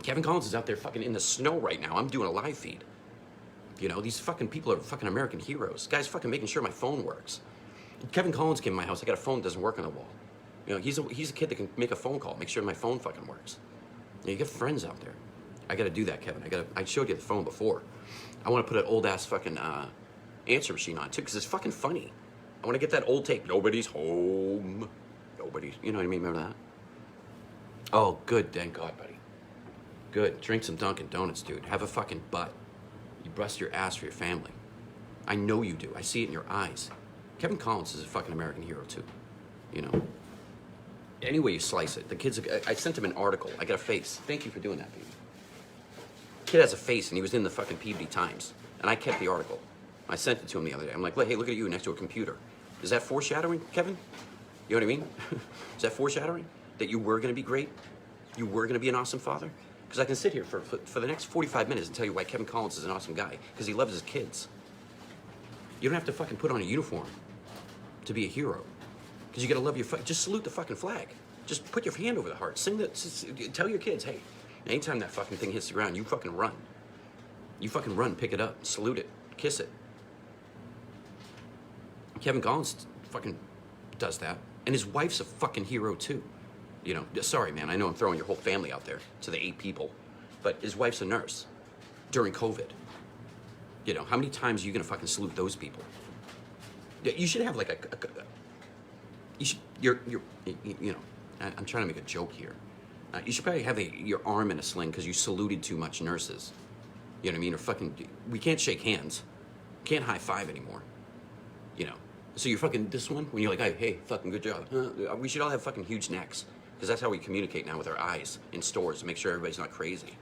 Kevin Collins is out there fucking in the snow right now. I'm doing a live feed. You know, these fucking people are fucking American heroes. Guy's fucking making sure my phone works. Kevin Collins came to my house. I got a phone that doesn't work on the wall. You know, he's a kid that can make a phone call, make sure my phone fucking works. You know, you got friends out there. I got to do that, Kevin. I showed you the phone before. I want to put an old ass fucking answer machine on too, because it's fucking funny. I want to get that old tape. Nobody's home. Nobody's. You know what I mean? Remember that? Oh, good. Thank God, buddy. Good. Drink some Dunkin' Donuts, dude. Have a fucking butt. You bust your ass for your family. I know you do. I see it in your eyes. Kevin Collins is a fucking American hero too. You know. Any way you slice it, the kid's. I sent him an article. I got a face. Thank you for doing that, baby. Kid has a face, and he was in the fucking Peabody Times, and I kept the article. I sent it to him the other day. I'm like, hey, look at you next to a computer. Is that foreshadowing, Kevin? You know what I mean? Is that foreshadowing? That you were going to be great? You were going to be an awesome father? Because I can sit here for the next 45 minutes and tell you why Kevin Collins is an awesome guy. Because he loves his kids. You don't have to fucking put on a uniform to be a hero. Because you got to love your just salute the fucking flag. Just put your hand over the heart. Tell your kids, hey, anytime that fucking thing hits the ground, you fucking run. You fucking run, pick it up, salute it, kiss it. Kevin Collins fucking does that. And his wife's a fucking hero too. You know, sorry, man, I know I'm throwing your whole family out there to the 8 people, but his wife's a nurse during COVID. You know, how many times are you gonna fucking salute those people? You should have like you know, I'm trying to make a joke here. You should probably have your arm in a sling because you saluted too much nurses. You know what I mean? Or fucking, we can't shake hands. Can't high five anymore. You know? So you're fucking, this one, when you're like, hey, fucking good job. We should all have fucking huge necks. Because that's how we communicate now with our eyes in stores to make sure everybody's not crazy.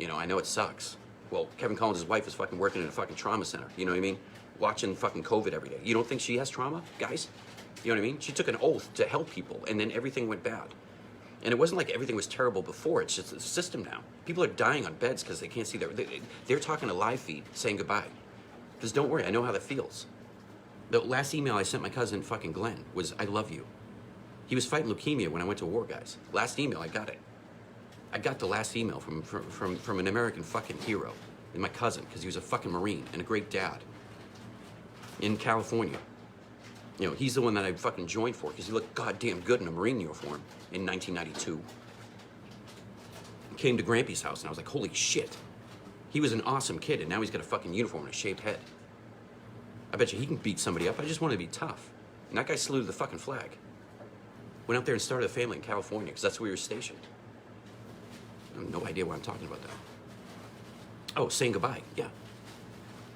You know, I know it sucks. Well, Kevin Collins' wife is fucking working in a fucking trauma center. You know what I mean? Watching fucking COVID every day. You don't think she has trauma, guys? You know what I mean? She took an oath to help people, and then everything went bad. And it wasn't like everything was terrible before. It's just the system now. People are dying on beds because they can't see they're talking a live feed saying goodbye. Just don't worry, I know how that feels. The last email I sent my cousin fucking Glenn was, I love you. He was fighting leukemia when I went to war, guys. Last email, I got it. I got the last email from an American fucking hero, and my cousin, because he was a fucking Marine and a great dad in California. You know, he's the one that I fucking joined for because he looked goddamn good in a Marine uniform in 1992. Came to Grampy's house and I was like, holy shit. He was an awesome kid and now he's got a fucking uniform and a shaved head. I bet you he can beat somebody up. I just wanted to be tough. And that guy saluted the fucking flag. Went out there and started a family in California because that's where we were stationed. I have no idea why I'm talking about that. Oh, saying goodbye. Yeah.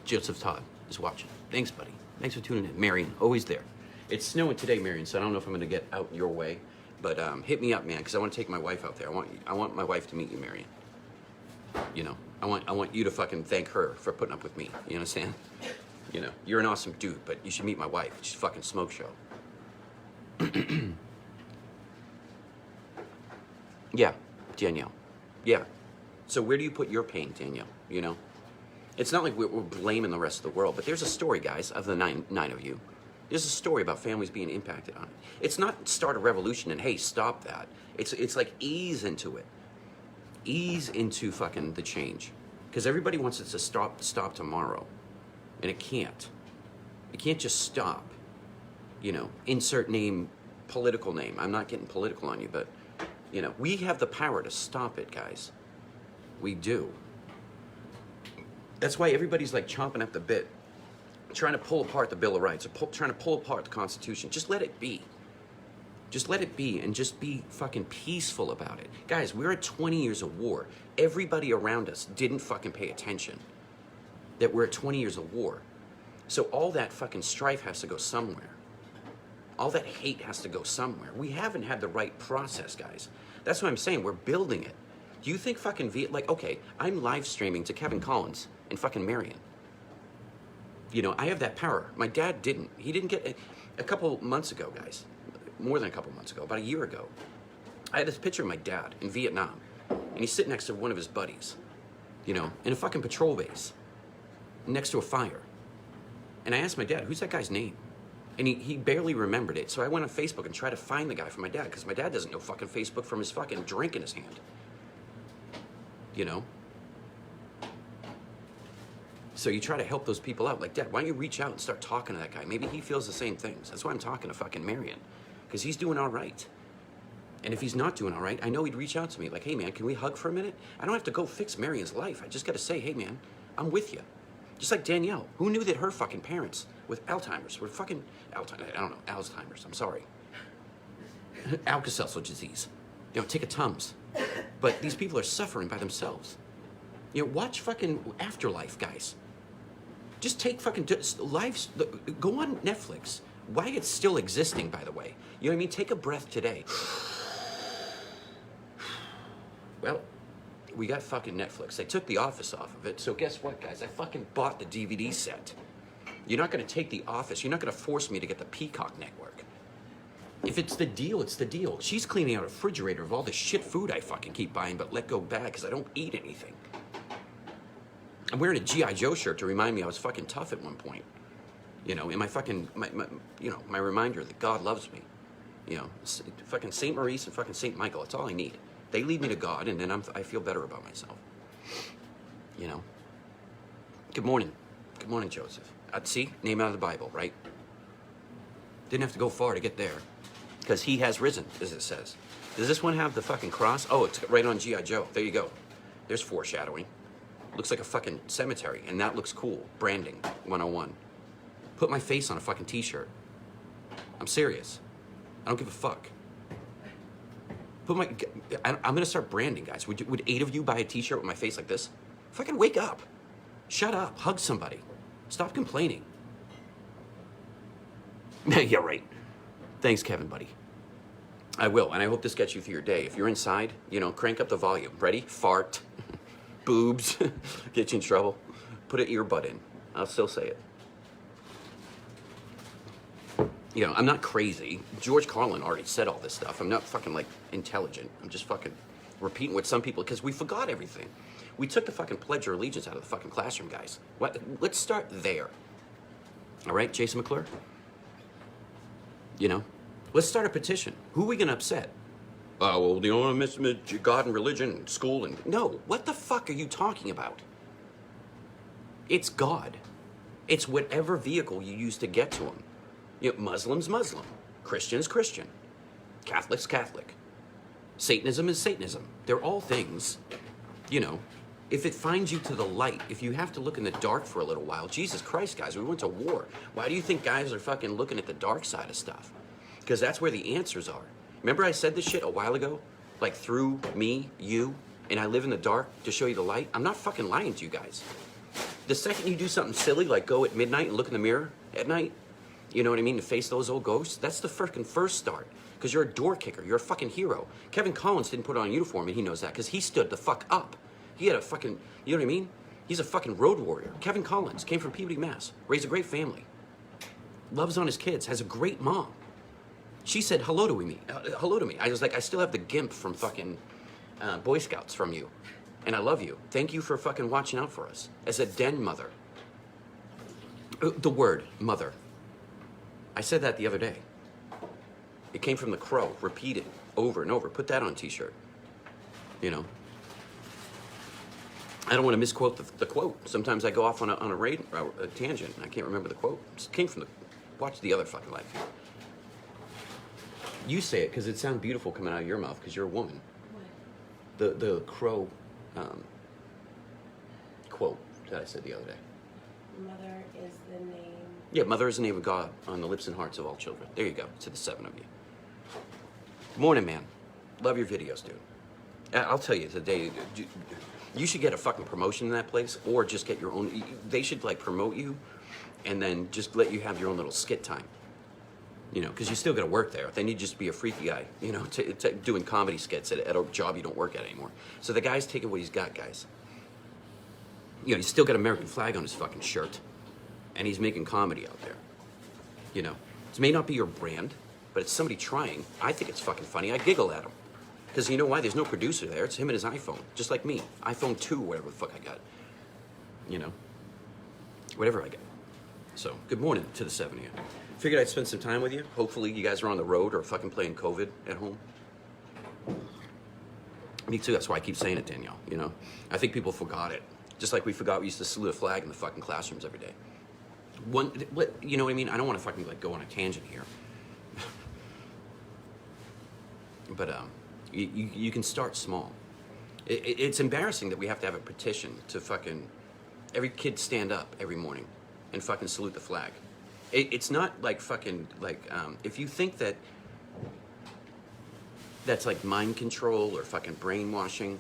Joseph Todd is watching. Thanks, buddy. Thanks for tuning in. Marion, always there. It's snowing today, Marion, so I don't know if I'm going to get out your way. But hit me up, man, because I want to take my wife out there. I want my wife to meet you, Marion. You know, I want you to fucking thank her for putting up with me. You understand? You know, you're an awesome dude, but you should meet my wife. She's fucking smoke show. Yeah, Danielle. Yeah. So where do you put your pain, Danielle? You know? It's not like we're blaming the rest of the world, but there's a story, guys, of the nine of you. There's a story about families being impacted on it. It's not start a revolution and, hey, stop that. It's like ease into it. Ease into fucking the change. Because everybody wants it to stop tomorrow. And it can't. It can't just stop. You know, insert name, political name. I'm not getting political on you, but, you know, we have the power to stop it, guys. We do. That's why everybody's like chomping at the bit, trying to pull apart the Bill of Rights, or trying to pull apart the Constitution. Just let it be. Just let it be and just be fucking peaceful about it. Guys, we're at 20 years of war. Everybody around us didn't fucking pay attention that we're at 20 years of war. So all that fucking strife has to go somewhere. All that hate has to go somewhere. We haven't had the right process, guys. That's what I'm saying. We're building it. Do you think fucking like, okay, I'm live streaming to Kevin Collins and fucking Marion. You know, I have that power. My dad didn't. He didn't get a couple months ago, guys. More than a couple months ago, about a year ago. I had this picture of my dad in Vietnam, and he's sitting next to one of his buddies, you know, in a fucking patrol base, next to a fire. And I asked my dad, who's that guy's name? And he barely remembered it. So I went on Facebook and tried to find the guy for my dad, because my dad doesn't know fucking Facebook from his fucking drink in his hand. You know? So you try to help those people out. Like, Dad, why don't you reach out and start talking to that guy? Maybe he feels the same things. That's why I'm talking to fucking Marion, because he's doing all right. And if he's not doing all right, I know he'd reach out to me like, hey, man, can we hug for a minute? I don't have to go fix Marion's life. I just got to say, hey, man, I'm with you. Just like Danielle. Who knew that her fucking parents with Alzheimer's were fucking, Alzheimer's, I'm sorry. Alka-Seltzer disease. You know, take a Tums. But these people are suffering by themselves. You know, watch fucking Afterlife, guys. Just take fucking lives, go on Netflix. Why it's still existing, by the way. You know what I mean? Take a breath today. Well, we got fucking Netflix. They took The Office off of it, so guess what, guys? I fucking bought the DVD set. You're not gonna take The Office. You're not gonna force me to get the Peacock network. If it's the deal, it's the deal. She's cleaning out a refrigerator of all the shit food I fucking keep buying but let go bad because I don't eat anything. I'm wearing a G.I. Joe shirt to remind me I was fucking tough at one point. You know, in my fucking, my reminder that God loves me. You know, fucking St. Maurice and fucking St. Michael, that's all I need. They lead me to God, and then I feel better about myself. You know? Good morning. Good morning, Joseph. See, name out of the Bible, right? Didn't have to go far to get there. Because he has risen, as it says. Does this one have the fucking cross? Oh, it's right on G.I. Joe. There you go. There's foreshadowing. Looks like a fucking cemetery, and that looks cool. Branding 101. Put my face on a fucking t-shirt. I'm serious. I don't give a fuck. I'm gonna start branding, guys. Would 8 of you buy a t-shirt with my face like this? Fucking wake up. Shut up. Hug somebody. Stop complaining. Yeah, right. Thanks, Kevin, buddy. I will, and I hope this gets you through your day. If you're inside, you know, crank up the volume. Ready? Fart. Boobs. Get you in trouble. Put an earbud in. I'll still say it. You know, I'm not crazy. George Carlin already said all this stuff. I'm not fucking, like, intelligent. I'm just fucking repeating what some people, because we forgot everything. We took the fucking Pledge of Allegiance out of the fucking classroom, guys. Let's start there. All right, Jason McClure? You know? Let's start a petition. Who are we going to upset? Well, you know, miss God and religion and school and... No, what the fuck are you talking about? It's God. It's whatever vehicle you use to get to him. You know, Muslim's Muslim. Christian's Christian. Catholic's Catholic. Satanism is Satanism. They're all things, you know, if it finds you to the light, if you have to look in the dark for a little while, Jesus Christ, guys, we went to war. Why do you think guys are fucking looking at the dark side of stuff? Because that's where the answers are. Remember I said this shit a while ago? Like through me, you, and I live in the dark to show you the light? I'm not fucking lying to you guys. The second you do something silly, like go at midnight and look in the mirror at night, you know what I mean, to face those old ghosts, that's the fucking first start. Because you're a door kicker. You're a fucking hero. Kevin Collins didn't put on a uniform, and he knows that, because he stood the fuck up. He had a fucking, you know what I mean? He's a fucking road warrior. Kevin Collins came from Peabody, Mass. Raised a great family. Loves on his kids. Has a great mom. She said hello to me. Hello to me. I was like, I still have the gimp from fucking Boy Scouts from you. And I love you. Thank you for fucking watching out for us. As a den mother. The word, mother. I said that the other day. It came from the Crow. Repeat it over and over. Put that on a t-shirt. You know. I don't want to misquote the quote. Sometimes I go off on a tangent. I can't remember the quote. It came from watch the other fucking life here. You say it because it sounds beautiful coming out of your mouth because you're a woman. What? The crow quote that I said the other day. Mother is the name. Yeah, mother is the name of God on the lips and hearts of all children. There you go, to the 7 of you. Morning, man. Love your videos, dude. I'll tell you today, you should get a fucking promotion in that place, or just get your own. They should like promote you, and then just let you have your own little skit time. You know, because you still got to work there. Then you just be a freaky guy, you know, doing comedy skits at a job you don't work at anymore. So the guy's taking what he's got, guys. You know, he's still got American flag on his fucking shirt, and he's making comedy out there. You know, it may not be your brand, but it's somebody trying. I think it's fucking funny. I giggle at him. Because you know why? There's no producer there. It's him and his iPhone. Just like me. iPhone 2, whatever the fuck I got. You know? Whatever I got. So, good morning to the 7 of you. Figured I'd spend some time with you. Hopefully you guys are on the road or fucking playing COVID at home. Me too. That's why I keep saying it, Danielle. You know? I think people forgot it. Just like we forgot we used to salute a flag in the fucking classrooms every day. You know what I mean? I don't want to fucking like go on a tangent here. But, you can start small. It's embarrassing that we have to have a petition to fucking every kid stand up every morning and fucking salute the flag. It's not like fucking like if you think that that's like mind control or fucking brainwashing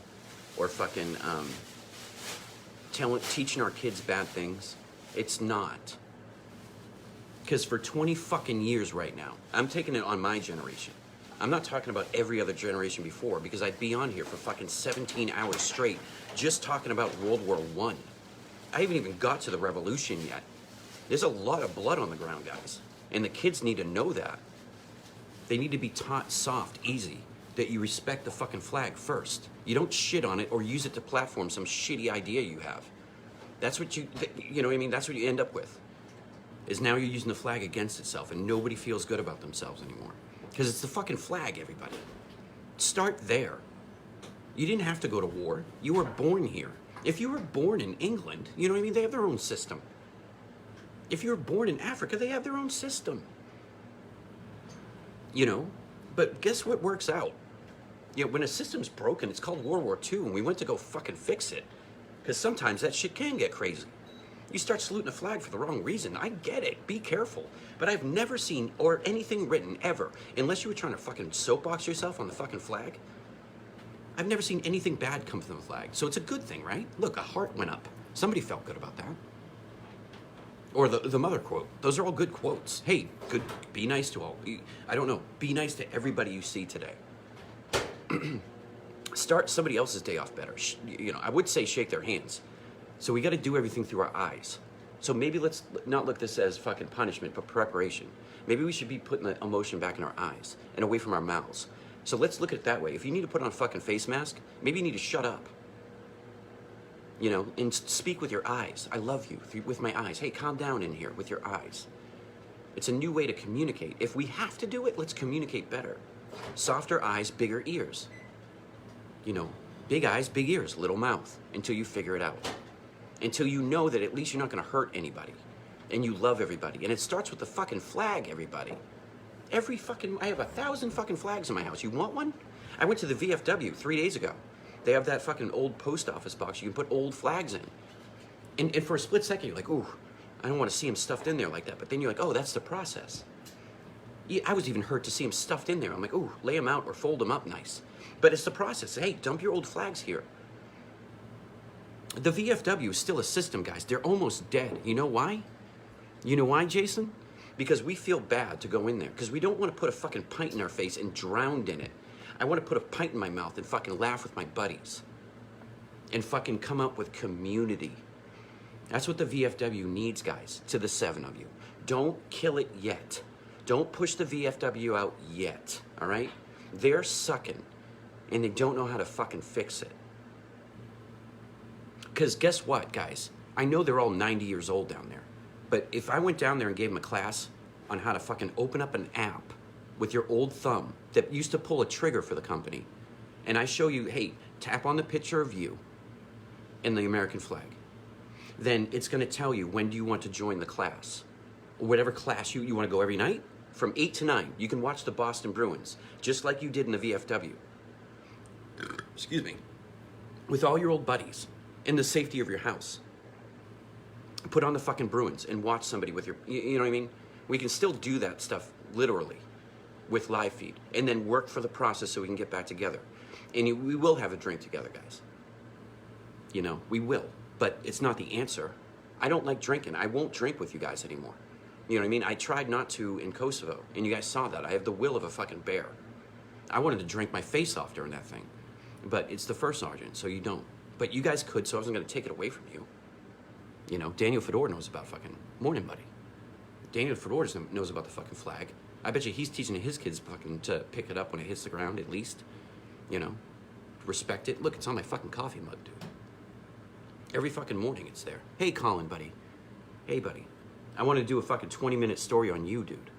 or fucking teaching our kids bad things, it's not. Because for 20 fucking years right now, I'm taking it on my generation. I'm not talking about every other generation before, because I'd be on here for fucking 17 hours straight just talking about World War I. I haven't even got to the revolution yet. There's a lot of blood on the ground, guys. And the kids need to know that. They need to be taught soft, easy, that you respect the fucking flag first. You don't shit on it or use it to platform some shitty idea you have. That's what you know what I mean? That's what you end up with. Is now you're using the flag against itself and nobody feels good about themselves anymore. Because it's the fucking flag, everybody. Start there. You didn't have to go to war. You were born here. If you were born in England, you know what I mean? They have their own system. If you were born in Africa, they have their own system. You know? But guess what works out? You know, when a system's broken, it's called World War II, and we went to go fucking fix it. Because sometimes that shit can get crazy. You start saluting a flag for the wrong reason. I get it. Be careful. But I've never seen or anything written ever, unless you were trying to fucking soapbox yourself on the fucking flag. I've never seen anything bad come from the flag. So it's a good thing, right? Look, a heart went up. Somebody felt good about that. Or the mother quote. Those are all good quotes. Hey, good. Be nice to all. I don't know. Be nice to everybody you see today. Start somebody else's day off better. You know, I would say shake their hands. So we got to do everything through our eyes. So maybe let's not look this as fucking punishment, but preparation. Maybe we should be putting the emotion back in our eyes and away from our mouths. So let's look at it that way. If you need to put on a fucking face mask, maybe you need to shut up. You know, and speak with your eyes. I love you with my eyes. Hey, calm down in here with your eyes. It's a new way to communicate. If we have to do it, let's communicate better. Softer eyes, bigger ears. You know, big eyes, big ears, little mouth, until you figure it out. Until you know that at least you're not going to hurt anybody. And you love everybody. And it starts with the fucking flag, everybody. I have 1,000 fucking flags in my house. You want one? I went to the VFW 3 days ago. They have that fucking old post office box you can put old flags in. And for a split second, you're like, ooh, I don't want to see them stuffed in there like that. But then you're like, oh, that's the process. Yeah, I was even hurt to see them stuffed in there. I'm like, ooh, lay them out or fold them up nice. But it's the process. Hey, dump your old flags here. The VFW is still a system, guys. They're almost dead. You know why? You know why, Jason? Because we feel bad to go in there. Because we don't want to put a fucking pint in our face and drown in it. I want to put a pint in my mouth and fucking laugh with my buddies. And fucking come up with community. That's what the VFW needs, guys, to the 7 of you. Don't kill it yet. Don't push the VFW out yet, all right? They're sucking, and they don't know how to fucking fix it. Because guess what, guys? I know they're all 90 years old down there. But if I went down there and gave them a class on how to fucking open up an app with your old thumb that used to pull a trigger for the company, and I show you, hey, tap on the picture of you and the American flag, then it's going to tell you when do you want to join the class. Whatever class you want to go every night, from 8 to 9, you can watch the Boston Bruins, just like you did in the VFW. Excuse me. With all your old buddies, in the safety of your house. Put on the fucking Bruins and watch somebody with your, you know what I mean? We can still do that stuff, literally, with live feed. And then work for the process so we can get back together. And we will have a drink together, guys. You know, we will. But it's not the answer. I don't like drinking. I won't drink with you guys anymore. You know what I mean? I tried not to in Kosovo, and you guys saw that. I have the will of a fucking bear. I wanted to drink my face off during that thing. But it's the first sergeant, so you don't. But you guys could, so I wasn't going to take it away from you. You know, Daniel Fedor knows about fucking morning, buddy. Daniel Fedor knows about the fucking flag. I bet you he's teaching his kids fucking to pick it up when it hits the ground, at least. You know, respect it. Look, it's on my fucking coffee mug, dude. Every fucking morning it's there. Hey, Colin, buddy. Hey, buddy. I want to do a fucking 20-minute story on you, dude.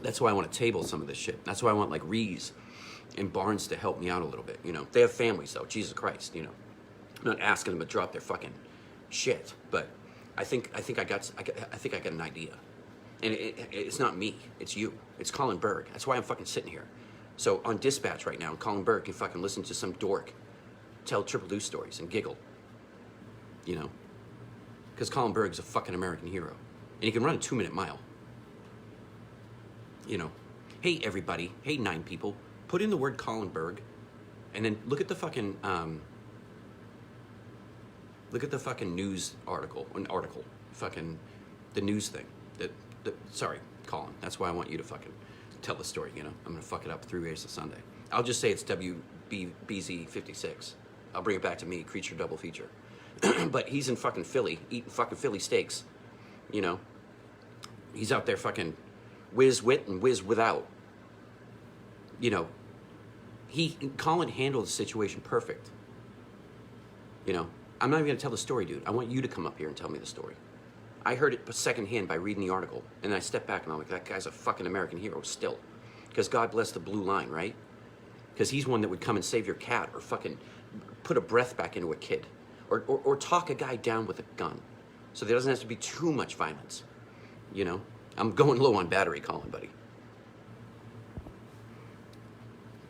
That's why I want to table some of this shit. That's why I want, like, Rees and Barnes to help me out a little bit, you know. They have families, though. Jesus Christ, you know. I'm not asking them to drop their fucking shit, but I think I got an idea. And it's not me. It's you. It's Colin Berg. That's why I'm fucking sitting here. So on dispatch right now, Colin Berg can fucking listen to some dork tell Triple Deuce stories and giggle. You know? Because Colin Berg's a fucking American hero. And he can run a 2-minute mile. You know? Hey, everybody. Hey, 9 people. Put in the word Colin Berg. And then look at the fucking, news article. Fucking, the news thing. Sorry, Colin. That's why I want you to fucking tell the story, you know? I'm gonna fuck it up 3 ways to Sunday. I'll just say it's WBZ56. I'll bring it back to me, Creature Double Feature. But he's in fucking Philly, eating fucking Philly steaks, you know? He's out there fucking whiz wit and whiz without. You know, Colin handled the situation perfect. You know, I'm not even gonna tell the story, dude. I want you to come up here and tell me the story. I heard it secondhand by reading the article, and then I stepped back and I'm like, that guy's a fucking American hero still. Because God bless the blue line, right? Because he's one that would come and save your cat or fucking put a breath back into a kid. Or talk a guy down with a gun. So there doesn't have to be too much violence. You know? I'm going low on battery, Colin, buddy.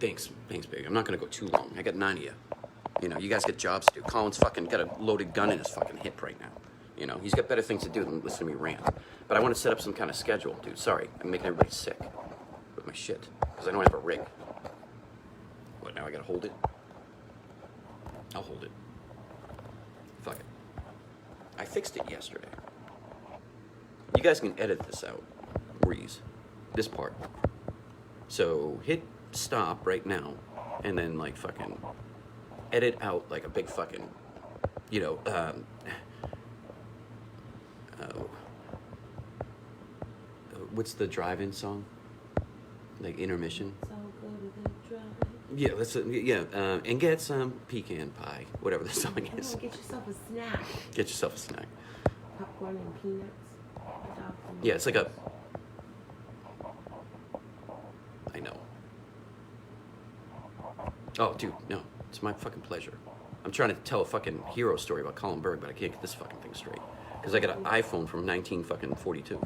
Thanks, big. I'm not gonna go too long. I got 9 of you. You know, you guys got jobs to do. Colin's fucking got a loaded gun in his fucking hip right now. You know, he's got better things to do than listen to me rant. But I want to set up some kind of schedule, dude. Sorry, I'm making everybody sick with my shit. Because I don't have a rig. What, now I gotta hold it? I'll hold it. Fuck it. I fixed it yesterday. You guys can edit this out. Breeze. This part. So hit stop right now. And then like fucking edit out like a big fucking, you know, what's the drive-in song? Like intermission? So go to the drive. Yeah, and get some pecan pie, whatever the song is. Get yourself a snack. Get yourself a snack. Popcorn and peanuts. Yeah, it's like a... I know. Oh, dude, no. It's my fucking pleasure. I'm trying to tell a fucking hero story about Colin Berg, but I can't get this fucking thing straight. Because I got an iPhone from 1942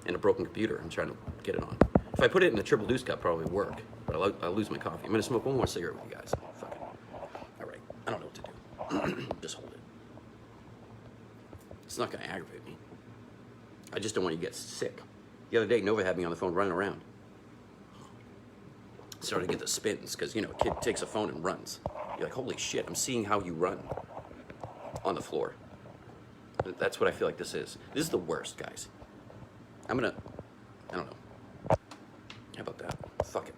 and a broken computer. I'm trying to get it on. If I put it in the Triple Deuce cup, probably work. But I'll lose my coffee. I'm going to smoke one more cigarette with you guys. Fuck it. All right. I don't know what to do. Just hold it. It's not going to aggravate me. I just don't want you to get sick. The other day, Nova had me on the phone running around. Started to get the spins because, you know, a kid takes a phone and runs. You're like, holy shit, I'm seeing how you run on the floor. That's what I feel like this is. This is the worst, guys. I don't know. How about that? Fuck it.